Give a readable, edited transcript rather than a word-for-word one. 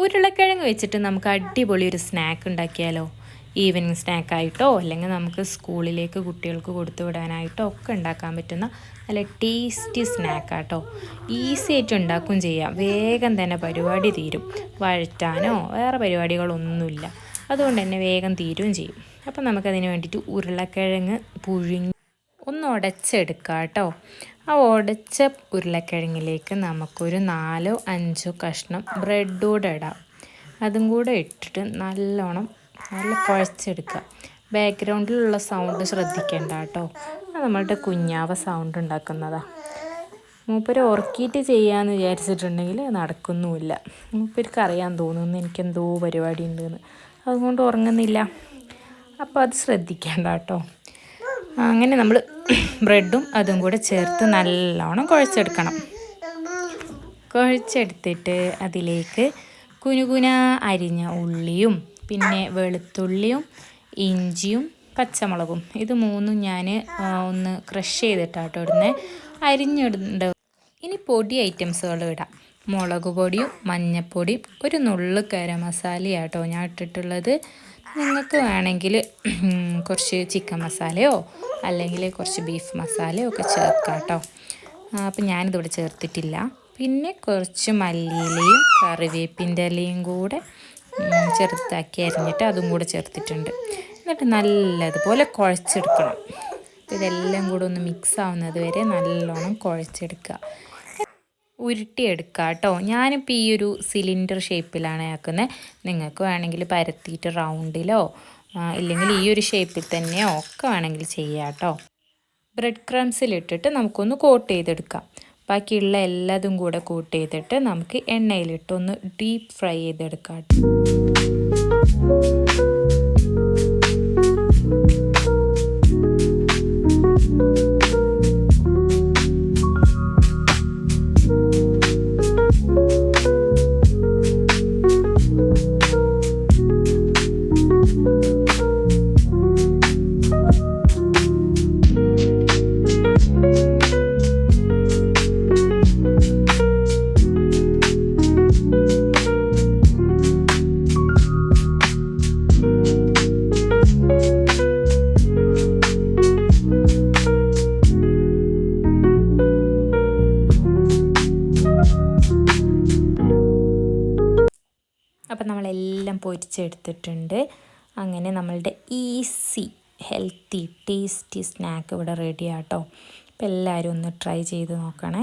ഉരുളക്കിഴങ്ങ് വെച്ചിട്ട് നമുക്ക് അടിപൊളി ഒരു സ്നാക്ക് ഉണ്ടാക്കിയാലോ? ഈവനിങ് സ്നാക്കായിട്ടോ അല്ലെങ്കിൽ നമുക്ക് സ്കൂളിലേക്ക് കുട്ടികൾക്ക് കൊടുത്തു വിടാനായിട്ടോ ഒക്കെ ഉണ്ടാക്കാൻ പറ്റുന്ന നല്ല ടേസ്റ്റി സ്നാക്കാട്ടോ. ഈസി ആയിട്ട് ഉണ്ടാക്കുകയും ചെയ്യാം. വേഗം തന്നെ പരിപാടി തീരും. വഴറ്റാനോ വേറെ പരിപാടികളൊന്നുമില്ല. അതുകൊണ്ട് തന്നെ വേഗം തീരുകയും ചെയ്യും. അപ്പം നമുക്കതിന് വേണ്ടിയിട്ട് ഉരുളക്കിഴങ്ങ് പുഴുങ്ങി ഒന്ന് ഉടച്ചെടുക്കാം കേട്ടോ. ആ ഉടച്ച ഉരുളക്കിഴങ്ങിലേക്ക് നമുക്കൊരു 4-5 കഷ്ണം ബ്രെഡ് കൂടെ ഇടാം. അതും കൂടെ ഇട്ടിട്ട് നല്ല കുഴച്ചെടുക്കുക. ബാക്ക്ഗ്രൗണ്ടിലുള്ള സൗണ്ട് ശ്രദ്ധിക്കേണ്ട കേട്ടോ. അത് നമ്മളുടെ കുഞ്ഞാവ സൗണ്ട് ഉണ്ടാക്കുന്നതാണ്. മൂപ്പര് ഉറക്കിയിട്ട് ചെയ്യാമെന്ന് വിചാരിച്ചിട്ടുണ്ടെങ്കിൽ നടക്കുന്നുമില്ല. മൂപ്പർക്ക് അറിയാൻ തോന്നുന്നു എനിക്കെന്തോ പരിപാടി ഉണ്ടെന്ന്. അതുകൊണ്ട് ഉറങ്ങുന്നില്ല. അപ്പോൾ അത് ശ്രദ്ധിക്കേണ്ട കേട്ടോ. അങ്ങനെ നമ്മൾ ബ്രെഡും അതും കൂടെ ചേർത്ത് നല്ലോണം കുഴച്ചെടുക്കണം. കുഴച്ചെടുത്തിട്ട് അതിലേക്ക് കുനുകുന അരിഞ്ഞ ഉള്ളിയും പിന്നെ വെളുത്തുള്ളിയും ഇഞ്ചിയും പച്ചമുളകും ഇത് മൂന്നും ഞാൻ ഒന്ന് ക്രഷ് ചെയ്തിട്ടാട്ടോ ഇടുന്നത്. അരിഞ്ഞിടേണ്ട. ഇനി പൊടി ഐറ്റംസുകൾ ഇടാം. മുളക് പൊടിയും മഞ്ഞൾപ്പൊടിയും ഒരു നുള്ളു ഗരം മസാലയാട്ടോ ഞാൻ ഇട്ടിട്ടുള്ളത്. നിങ്ങൾക്ക് വേണമെങ്കിൽ കുറച്ച് ചിക്കൻ മസാലയോ അല്ലെങ്കിൽ കുറച്ച് ബീഫ് മസാലയോ ഒക്കെ ചേർക്കാം കേട്ടോ. അപ്പം ഞാനിതിവിടെ ചേർത്തിട്ടില്ല. പിന്നെ കുറച്ച് മല്ലിയിലയും കറിവേപ്പിൻ്റെ ഇലയും കൂടെ ചെറുതാക്കി അരിഞ്ഞിട്ട് അതും കൂടെ ചേർത്തിട്ടുണ്ട്. എന്നിട്ട് നല്ലതുപോലെ കുഴച്ചെടുക്കണം. ഇതെല്ലാം കൂടെ ഒന്ന് മിക്സ് ആവുന്നത് വരെ നല്ലോണം കുഴച്ചെടുക്കുക. ഉരുട്ടിയെടുക്കുക കേട്ടോ. ഞാനിപ്പോൾ ഈ ഒരു സിലിണ്ടർ ഷേപ്പിലാണ് ആക്കുന്നത്. നിങ്ങൾക്ക് വേണമെങ്കിൽ പരത്തിയിട്ട് റൗണ്ടിലോ ഇല്ലെങ്കിൽ ഈ ഒരു ഷേപ്പിൽ തന്നെയോ ഒക്കെ വേണമെങ്കിൽ ചെയ്യാം കേട്ടോ. ബ്രെഡ് ക്രംസിലിട്ടിട്ട് നമുക്കൊന്ന് കോട്ട് ചെയ്തെടുക്കാം. ബാക്കിയുള്ള എല്ലാതും കൂടെ കോട്ട് ചെയ്തിട്ട് നമുക്ക് എണ്ണയിലിട്ടൊന്ന് ഡീപ്പ് ഫ്രൈ ചെയ്തെടുക്കാം. അപ്പം നമ്മളെല്ലാം പൊരിച്ചെടുത്തിട്ടുണ്ട്. അങ്ങനെ നമ്മളുടെ ഈസി ഹെൽത്തി ടേസ്റ്റി സ്നാക്ക് ഇവിടെ റെഡി ആട്ടോ. അപ്പോൾ എല്ലാവരും ഒന്ന് ട്രൈ ചെയ്ത് നോക്കണേ.